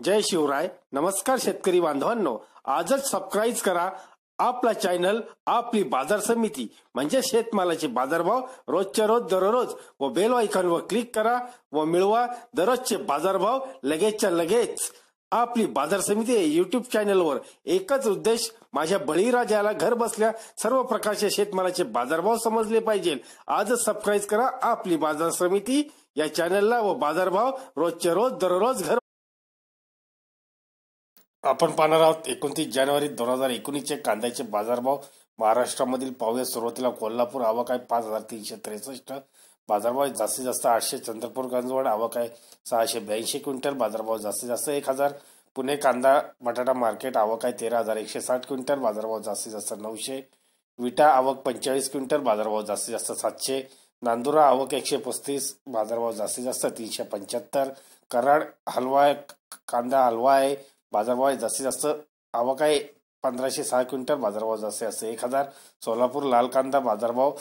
जय शिवराय. नमस्कार शेतकरी बांधवांनो, आजच सबस्क्राईब करा आपला चॅनल आपली बाजार समिती म्हणजे शेतमालाचे बाजारभाव रोजच्या रोज दररोज व बेल आयकॉनवर क्लिक करा व मिळवा दररोजचे बाजारभाव लगेचच्या लगेच. आपली बाजार समिती युट्यूब चॅनलवर एकच उद्देश, माझ्या बळीराजाला घर बसल्या सर्व प्रकारचे शेतमालाचे बाजारभाव समजले पाहिजे. आजच सबस्क्राईब करा आपली बाजार समिती या चॅनलला व बाजारभाव रोजच्या रोज दररोज घर. आपण पाहणार आहोत 29 जानेवारी 2019 कांद्याचे बाजारभाव महाराष्ट्रामधील. पाहूया सुरुवातीला कोल्हापूर आवक आहे 5363, बाजारभाव जास्तीत जास्त 800. चंद्रपूर गंजवड आवक आहे 682 क्विंटल, बाजारभाव जास्तीत जास्त 1000. पुणे कांदा बटाटा मार्केट आवक आहे 13160 क्विंटल, बाजारभाव जास्तीत जास्त 900. विटा आवक 45 क्विंटल, बाजारभाव जास्तीत जास्त 700. नांदुरा आवक 135, बाजारभाव जास्तीत जास्त 375. कराड हलवा कांदा हलवा आहे, बाजारभाव जास्तीत जास्त आवक आहे 1506 क्विंटल, बाजारभाव जास्तीत जास्त 1000. सोलापूर लाल कांदा बाजारभाव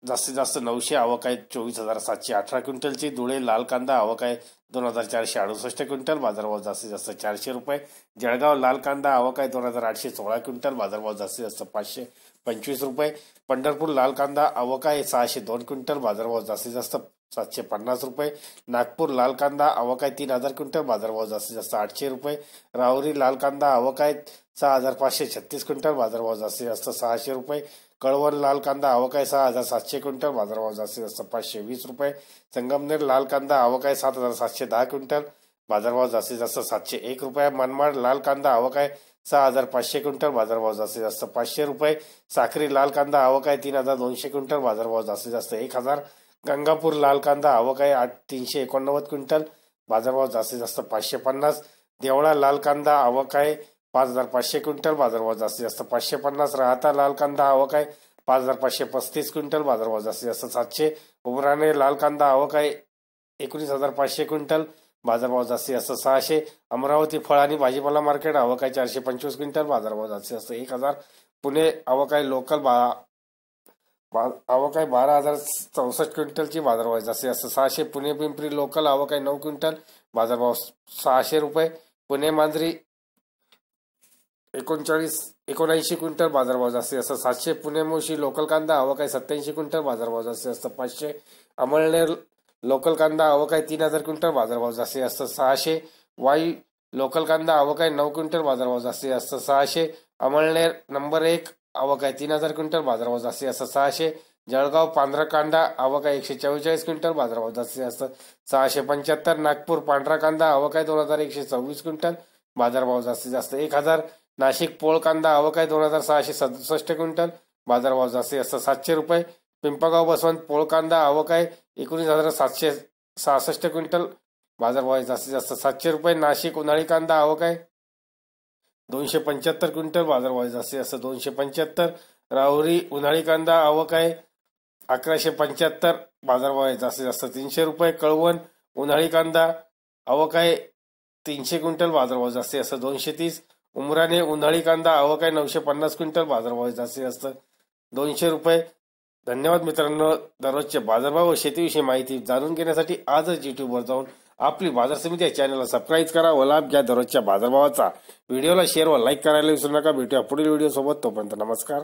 जास्तीत जास्त 900, आवक आहे 24718 क्विंटलची. धुळे लाल कांदा आवक आहे 2468 क्विंटल, बाजारभाव जास्तीत जास्त 400 रुपये. जळगाव लाल कांदा आवक आहे 2816 क्विंटल, बाजारभाव जास्तीत जास्त 525 रुपये. पंढरपूर लाल कांदा आवक आहे 602 क्विंटल, बाजारभाव जास्तीत जास्त 750 रुपये. नागपूर लाल कांदा आवक आहे 3000 क्विंटल, बाजारभाव जास्तीत जास्त 800 रुपये. राहुरी लाल कांदा आवक आहे 6536 क्विंटल, बाजारभाव जास्तीत जास्त 600 रुपये. कळवण लाल कांदा आवक आहे 6700 क्विंटल, बाजारभाव जास्तीत जास्त 520 रुपये. संगमनेर लाल कांदा आवक आहे 7710 क्विंटल, बाजारभाव जास्तीत जास्त 701 रुपये. मनमाड लाल कांदा आवक आहे 6500 क्विंटल, बाजारभाव जास्तीत जास्त 500 रुपये. साखरी लाल कांदा आवक आहे 3200 क्विंटल, बाजारभाव जास्तीत जास्त 1000. गंगापूर लाल कांदा आवक आहे 389 क्विंटल, बाजारभाव जास्तीत जास्त 550. देवळा लाल कांदा आवक आहे 5500 क्विंटल, बाजारभाव जास्तीत जास्त 550. राहता लाल कांदा आवक आहे 5535 क्विंटल, बाजारभाव जास्तीत जास्त 700. उमराणे लाल कांदा आवक आहे 19500 क्विंटल, बाजारभाव जास्तीत जास्त 600. अमरावती फळ आणि भाजीपाला मार्केट आवक आहे 425 क्विंटल, बाजारभाव जास्तीत जास्त 1000. पुणे आवक आहे लोकल आवक आहे 12064 क्विंटलची, बाजारभाव जास्तीत जास्त 600. पुणे पिंपरी लोकल आवक आहे 9 क्विंटल, बाजारभाव 600 रुपये. पुणे मांजरी 79 क्विंटल, बाजारभाव जास्तीत जास्त 700. पुणे मोशी लोकल कांदा आवक आहे 87 क्विंटल, बाजारभाव जास्तीत जास्त 500. अमळनेर लोकल कांदा आवक आहे 3000 क्विंटल, बाजारभाव जास्तीत जास्त 600. वाई लोकल कांदा आवक आहे 9 क्विंटल, बाजारभाव जास्तीत जास्त 600. अमळनेर नंबर 1 आवक आहे 3000 क्विंटल, बाजारभाव जास्तीत जास्त 600. जळगाव पांढरा कांदा आवक आहे 144 क्विंटल, बाजारभाव जास्तीत जास्त 675. नागपूर पांढरा कांदा आवक आहे 2124 क्विंटल, बाजारभाव जास्तीत जास्त 1000. नाशिक पोळ कांदा आवक आहे 2667 क्विंटल, बाजारभाव जास्तीत जास्त 700 रुपये. पिंपळगाव बसवंत पोळ कांदा आवक आहे 19766 क्विंटल, बाजारभाव जास्तीत जास्त 700 रुपये. नाशिक उन्हाळी कांदा आवक आहे 275 क्विंटल, बाजारभाव जास्तीत जास्त 275. राहुरी उन्हाळी कांदा आवक आहे 1175, बाजारभाव जास्तीत जास्त 300 रुपये. कळवण उन्हाळी कांदा आवक आहे 300 क्विंटल, बाजारभाव जास्तीत जास्त 230. उमराणे उन्हाळी कांदा आवक आहे 950 क्विंटल, बाजारभाव जास्तीत जास्त 200 रुपये. धन्यवाद मित्रांनो. दररोजचे बाजारभाव व शेतीविषयी माहिती जाणून घेण्यासाठी आजच युट्यूबवर जाऊन आपली बाजार समिती या चॅनलला सबस्क्राईब करा व लाभ घ्या दररोजच्या बाजारभावाचा. व्हिडिओला शेअर व लाईक करायला विसरू नका. भेटूया पुढील व्हिडिओ सोबत. तोपर्यंत नमस्कार.